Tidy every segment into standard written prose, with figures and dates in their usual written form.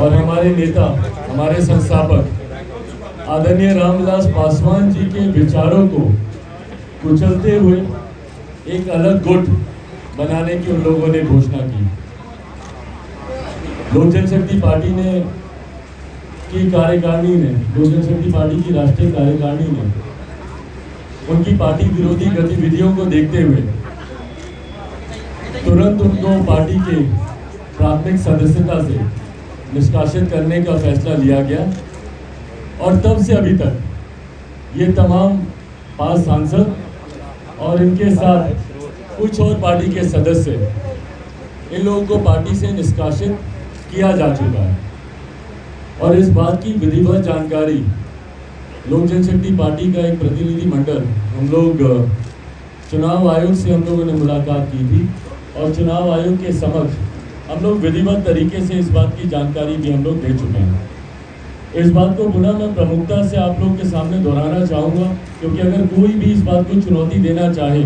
और हमारे नेता, हमारे संस्थापक आदरणीय रामविलास पासवान जी के विचारों को कुचलते हुए एक अलग गुट बनाने की उन लोगों ने घोषणा की। लोक जनशक्ति पार्टी ने की कार्यकारिणी ने, लोक जनशक्ति पार्टी की राष्ट्रीय कार्यकारिणी ने उनकी पार्टी विरोधी गतिविधियों को देखते हुए तुरंत उनको पार्टी के प्राथमिक सदस्यता से निष्कासित करने का फैसला लिया गया और तब से अभी तक ये तमाम 5 सांसद और इनके साथ कुछ और पार्टी के सदस्य इन लोगों को पार्टी से निष्कासित किया जा चुका है। और इस बात की विधिवत जानकारी लोक जनशक्ति पार्टी का एक प्रतिनिधि मंडल, हम लोग चुनाव आयोग से हम लोगों ने मुलाकात की थी और चुनाव आयोग के समक्ष हम लोग विधिवत तरीके से इस बात की जानकारी भी हम लोग दे चुके हैं। इस बात को पुनः मैं प्रमुखता से आप लोग के सामने दोहराना चाहूँगा, क्योंकि अगर कोई भी इस बात को चुनौती देना चाहे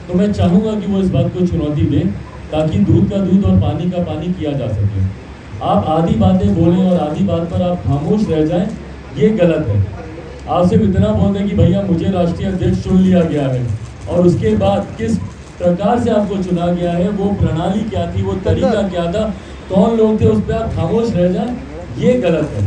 तो मैं चाहूँगा कि वो इस बात को चुनौती दें, ताकि दूध का दूध और पानी का पानी किया जा सके। आप आधी बातें बोलें और आधी बात पर आप खामोश रह जाएं, ये गलत है। आप सिर्फ इतना बोल दें कि भैया मुझे राष्ट्रीय अध्यक्ष चुन लिया गया है, और उसके बाद किस प्रकार से आपको चुना गया है, वो प्रणाली क्या थी, वो तरीका क्या था, कौन लोग थे, उस पर आप खामोश रह जाएं, ये गलत है।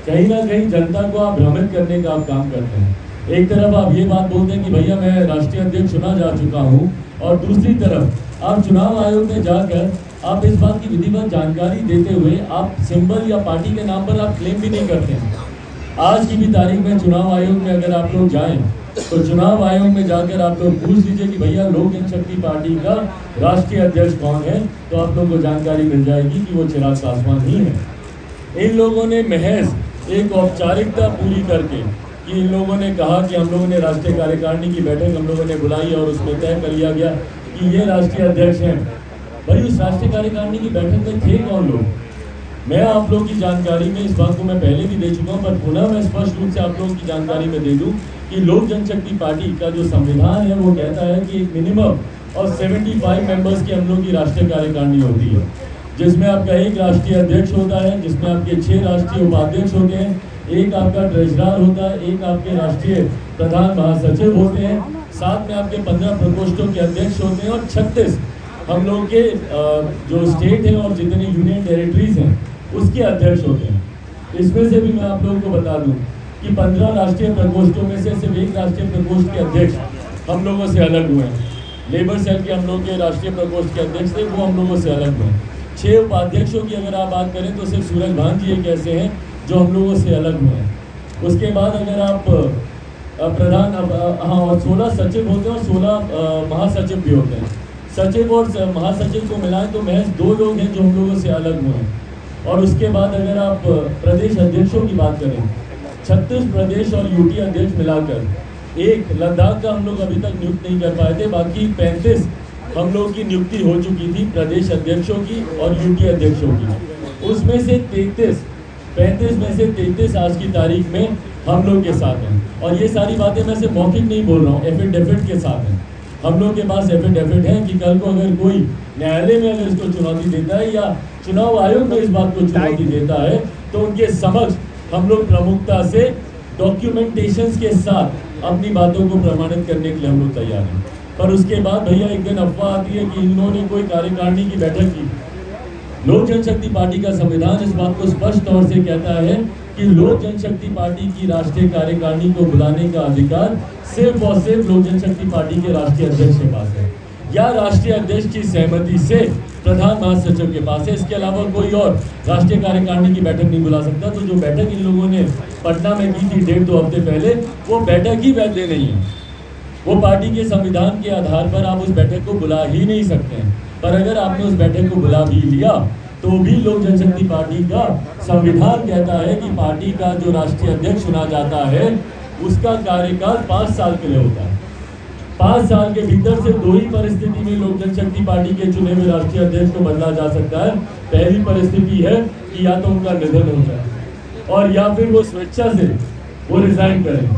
कहीं ना कहीं जनता को आप भ्रमित करने का आप काम करते हैं। एक तरफ आप ये बात बोलते हैं कि भैया मैं राष्ट्रीय अध्यक्ष चुना जा चुका हूँ, और दूसरी तरफ आप चुनाव आयोग में जाकर आप इस बात की विधिवत जानकारी देते हुए आप सिंबल या पार्टी के नाम पर आप क्लेम भी नहीं करते हैं। आज की भी तारीख में चुनाव आयोग में अगर आप लोग जाएं तो चुनाव आयोग में जाकर आप लोग पूछ लीजिए कि भैया लोक जनशक्ति पार्टी का राष्ट्रीय अध्यक्ष कौन है, तो आप लोगों को जानकारी मिल जाएगी कि वो चिराग पासवान ही है। इन लोगों ने महज एक औपचारिकता पूरी करके कि इन लोगों ने कहा कि हम लोगों ने राष्ट्रीय कार्यकारिणी की बैठक हम लोगों ने बुलाई और उसमें तय कर लिया गया कि ये राष्ट्रीय अध्यक्ष हैं। भाई उस राष्ट्रीय कार्यकारिणी की बैठक में थे कौन लोग? मैं आप लोग की जानकारी में इस बात को मैं पहले भी दे चुका हूँ, पर पुनः मैं स्पष्ट रूप से आप लोगों की जानकारी में दे दूँ कि लोक जनशक्ति पार्टी का जो संविधान है वो कहता है कि एक मिनिमम और 75 मेंबर्स की हम लोग की राष्ट्रीय कार्यकारिणी होती है, जिसमें आपका एक राष्ट्रीय अध्यक्ष होता है, जिसमें आपके 6 राष्ट्रीय उपाध्यक्ष होते हैं, एक आपका ट्रेजरर होता है, एक आपके राष्ट्रीय प्रधान महासचिव होते हैं, साथ में आपके 15 प्रकोष्ठों के अध्यक्ष होते हैं और 36 हम लोग के जो स्टेट हैं और जितने यूनियन टेरिटरीज हैं उसके अध्यक्ष होते हैं। इसमें से भी मैं आप लोगों को बता दूं कि 15 राष्ट्रीय प्रकोष्ठों में से सिर्फ एक राष्ट्रीय प्रकोष्ठ के अध्यक्ष हम लोगों से अलग हुए हैं। लेबर सेल के हम लोग के राष्ट्रीय प्रकोष्ठ के अध्यक्ष थे, वो हम लोगों से अलग हुए हैं। 6 उपाध्यक्षों की अगर आप बात करें तो सिर्फ सूरज भान जी एक ऐसे हैं जो हम लोगों से अलग हुए हैं। उसके बाद अगर आप प्रधान हाँ और 16 सचिव होते हैं और 16 महासचिव भी होते हैं। सचिव और महासचिव को मिलाएं तो महज 2 लोग हैं जो हम लोगों से अलग हुए हैं। और उसके बाद अगर आप प्रदेश अध्यक्षों की बात करें, 36 प्रदेश और यूटी अध्यक्ष मिलाकर एक लद्दाख का हम लोग अभी तक नियुक्त नहीं कर पाए थे, बाकी 35 हम लोग की नियुक्ति हो चुकी थी प्रदेश अध्यक्षों की और यूटी अध्यक्षों की। उसमें से 35 में से 33 आज की तारीख में हम लोग के साथ हैं। और ये सारी बातें मैं सिर्फ मौखिक नहीं बोल रहा हूँ, एफिडेविट के साथ हैं। हम लोग के पास एफिडेविट है कि कल को अगर कोई न्यायालय में अगर इसको चुनौती देता है या चुनाव आयोग में इस बात को चुनौती देता है तो उनके समक्ष हम लोग प्रमुखता से डॉक्यूमेंटेशंस के साथ अपनी बातों को प्रमाणित करने के लिए हम लोग तैयार हैं। पर उसके बाद भैया एक दिन अफवाह आती है कि इन्होंने कोई कार्यकारिणी की बैठक की। लोक जनशक्ति पार्टी का संविधान इस बात को स्पष्ट तौर से कहता है कि लोक जनशक्ति पार्टी की राष्ट्रीय कार्यकारिणी को बुलाने का अधिकार सिर्फ और सिर्फ लोक जनशक्ति पार्टी के राष्ट्रीय अध्यक्ष के पास है या राष्ट्रीय अध्यक्ष की सहमति से प्रधान महासचिव के पास है। इसके अलावा कोई और राष्ट्रीय कार्यकारिणी की बैठक नहीं बुला सकता। तो जो बैठक इन लोगों ने पटना में की थी 1.5-2 हफ्ते पहले, वो बैठक ही वैध नहीं है। वो पार्टी के संविधान के आधार पर आप उस बैठक को बुला ही नहीं सकते हैं। पर अगर आपने उस बैठक को बुला भी लिया तो भी लोक जनशक्ति पार्टी का संविधान कहता है कि पार्टी का जो राष्ट्रीय अध्यक्ष चुना जाता है उसका कार्यकाल 5 साल के लिए होता है। 5 साल के भीतर से 2 ही परिस्थिति में लोक जनशक्ति पार्टी के चुने हुए राष्ट्रीय अध्यक्ष को बदला जा सकता है। पहली परिस्थिति है कि या तो उनका निधन हो जाए और या फिर वो स्वेच्छा से वो रिजाइन करें।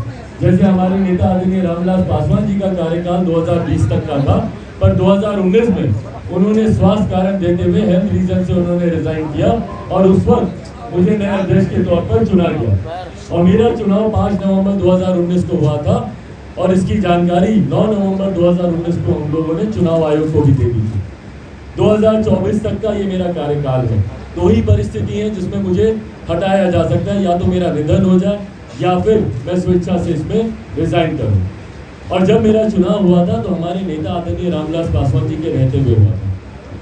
जैसे हमारे नेता आदरणीय रामविलास पासवान जी का कार्यकाल 2020 तक का था, पर 2019 में उन्होंने स्वास्थ्य कारण देते हुए हेल्थ रीजन से उन्होंने रिजाइन किया और उस वक्त मुझे नए अध्यक्ष के तौर पर चुना गया और मेरा चुनाव 5 नवंबर 2019 को हुआ था और इसकी जानकारी 9 नवंबर 2019 को हम लोगों ने चुनाव आयोग को भी दे दी थी। 2024 तक का ये मेरा कार्यकाल है। दो ही परिस्थिति है जिसमें मुझे हटाया जा सकता है, या तो मेरा निधन हो जाए या फिर मैं स्वेच्छा से इसमें रिजाइन करूं। और जब मेरा चुनाव हुआ था तो हमारे नेता आदरणीय रामविलास पासवान जी के रहते हुए हुआ था।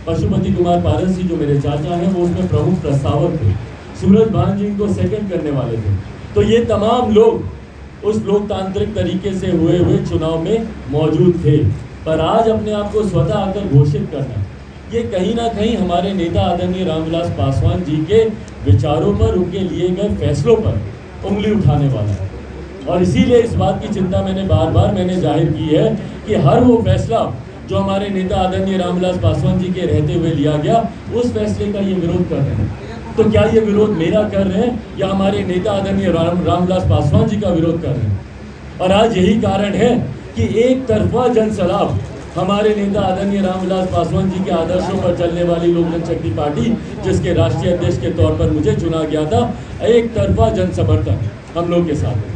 पशुपति कुमार पारस जी जो मेरे चाचा हैं वो उसमें प्रमुख प्रस्तावक थे। सूरज भान जी को सेकंड करने वाले थे। तो ये तमाम लोग उस लोकतांत्रिक तरीके से हुए चुनाव में मौजूद थे। पर आज अपने आप को स्वतः आकर घोषित करना, ये कहीं ना कहीं हमारे नेता आदरणीय रामविलास पासवान जी के विचारों पर, उनके लिए गए फैसलों पर उंगली उठाने वाला है। और इसीलिए इस बात की चिंता बार बार मैंने जाहिर की है कि हर वो फैसला जो हमारे नेता आदरणीय रामविलास पासवान जी के रहते हुए लिया गया, उस फैसले का ये विरोध कर रहे हैं। तो क्या ये विरोध मेरा कर रहे हैं या हमारे नेता आदरणीय रामविलास पासवान जी का विरोध कर रहे हैं? और आज यही कारण है कि एक तरफा जनसलाब हमारे नेता आदरणीय रामविलास पासवान जी के आदर्शों पर चलने वाली लोक जनशक्ति पार्टी, जिसके राष्ट्रीय अध्यक्ष के तौर पर मुझे चुना गया था, एक तरफा जन समर्थन हम लोग के साथ है।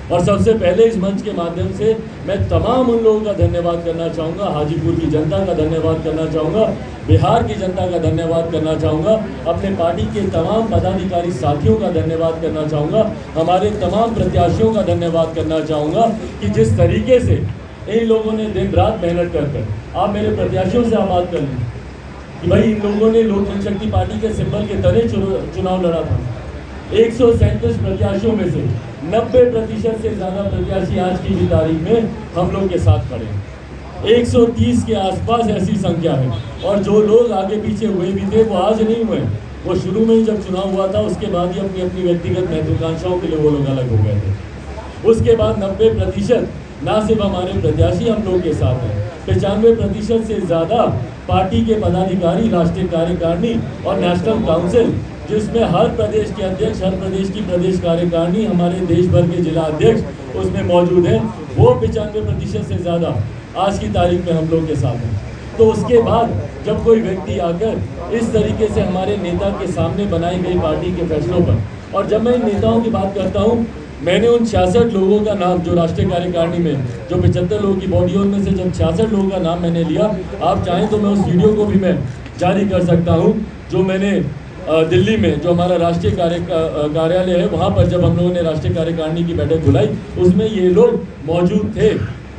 और सबसे पहले इस मंच के माध्यम से मैं तमाम उन लोगों का धन्यवाद करना चाहूँगा। हाजीपुर की जनता का धन्यवाद करना चाहूँगा, बिहार की जनता का धन्यवाद करना चाहूँगा, अपने पार्टी के तमाम पदाधिकारी साथियों का धन्यवाद करना चाहूँगा, हमारे तमाम प्रत्याशियों का धन्यवाद करना चाहूँगा कि जिस तरीके से इन लोगों ने दिन रात मेहनत कर आप मेरे प्रत्याशियों से आप बात कर लें कि भाई इन लोगों ने लोक जनशक्ति पार्टी के सिंबल के तले चुनाव लड़ा था। 137 प्रत्याशियों में से 90% से ज़्यादा प्रत्याशी आज की भी तारीख में हम लोग के साथ खड़े हैं। 130 के आसपास ऐसी संख्या है। और जो लोग आगे पीछे हुए भी थे वो आज नहीं हुए, वो शुरू में ही जब चुनाव हुआ था उसके बाद ही अपनी अपनी व्यक्तिगत महत्वाकांक्षाओं के लिए वो लोग अलग हो गए थे। उसके बाद 90% ना सिर्फ हमारे प्रत्याशी हम लोग के साथ हैं, 95% से ज़्यादा पार्टी के पदाधिकारी, राष्ट्रीय कार्यकारिणी और नेशनल काउंसिल, जिसमें हर प्रदेश के अध्यक्ष, हर प्रदेश की प्रदेश कार्यकारिणी, हमारे देश भर के जिला अध्यक्ष उसमें मौजूद हैं। वो 95% से ज़्यादा आज की तारीख में हम लोग के साथ हैं। तो उसके बाद जब कोई व्यक्ति आकर इस तरीके से हमारे नेता के सामने बनाई गई पार्टी के फैसलों पर, और जब मैं इन नेताओं की बात करता हूँ, मैंने उन 66 लोगों का नाम जो राष्ट्रीय कार्यकारिणी में जो 75 लोगों की बॉडी, उनमें से जब 66 लोगों का नाम मैंने लिया, आप चाहें तो मैं उस वीडियो को भी मैं जारी कर सकता हूँ, जो मैंने दिल्ली में जो हमारा राष्ट्रीय कार्यालय है वहाँ पर जब हम लोगों ने राष्ट्रीय कार्यकारिणी की बैठक बुलाई, उसमें ये लोग मौजूद थे।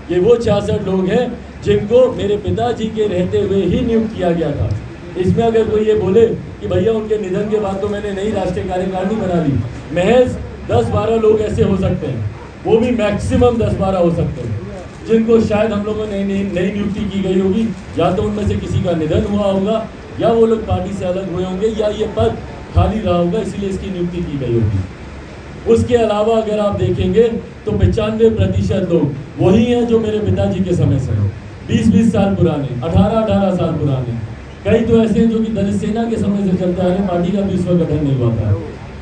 ये वो 66 लोग हैं जिनको मेरे पिताजी के रहते हुए ही नियुक्त किया गया था। इसमें अगर कोई ये बोले कि भैया उनके निधन के बाद तो मैंने नई राष्ट्रीय कार्यकारिणी बना ली, महज 10-12 लोग ऐसे हो सकते हैं, वो भी मैक्सिमम 10-12 हो सकते हैं, जिनको शायद हम लोगों ने नई नियुक्ति की गई होगी, या तो उनमें से किसी का निधन हुआ होगा, या वो लोग पार्टी से अलग हुए होंगे, या ये पद खाली रहा होगा इसलिए इसकी नियुक्ति की गई होगी। उसके अलावा अगर आप देखेंगे तो 95% लोग वही हैं जो मेरे पिताजी के समय से हैं, 20-20 साल पुराने, 18-18 साल पुराने। कई तो ऐसे हैं जो कि दलित सेना के समय से चलते आ रहे, पार्टी का भी इस वक्त गठन नहीं हुआ था।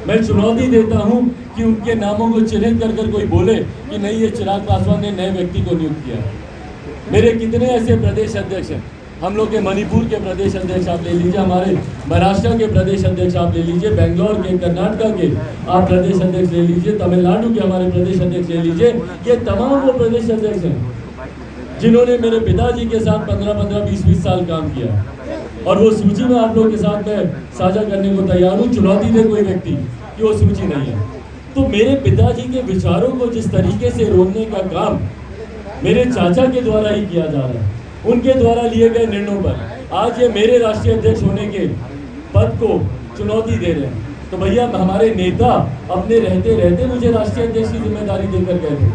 मैं चुनौती देता हूं कि उनके नामों को चिन्हित कर कोई बोले कि नहीं ये चिराग पासवान ने नए व्यक्ति को नियुक्त किया। मेरे कितने ऐसे प्रदेश अध्यक्ष हैं, हम लोग के मणिपुर के प्रदेश अध्यक्ष आप ले लीजिए, हमारे महाराष्ट्र के प्रदेश अध्यक्ष आप ले लीजिए, बेंगलोर के, कर्नाटक के आप प्रदेश अध्यक्ष ले लीजिए, तमिलनाडु के हमारे प्रदेश अध्यक्ष ले लीजिए। ये तमाम वो प्रदेश अध्यक्ष हैं जिन्होंने मेरे पिताजी के साथ 15-15, 20-20 साल काम किया। और वो सूची में आप लोगों के साथ मैं साझा करने को तैयार हूँ। चुनौती दे कोई व्यक्ति कि वो सूची नहीं है। तो मेरे पिताजी के विचारों को जिस तरीके से रोकने का काम मेरे चाचा के द्वारा ही किया जा रहा है, उनके द्वारा लिए गए निर्णयों पर आज ये मेरे राष्ट्रीय अध्यक्ष होने के पद को चुनौती दे रहे हैं। तो भैया हमारे नेता अपने रहते रहते मुझे राष्ट्रीय अध्यक्ष की जिम्मेदारी देकर गए थे।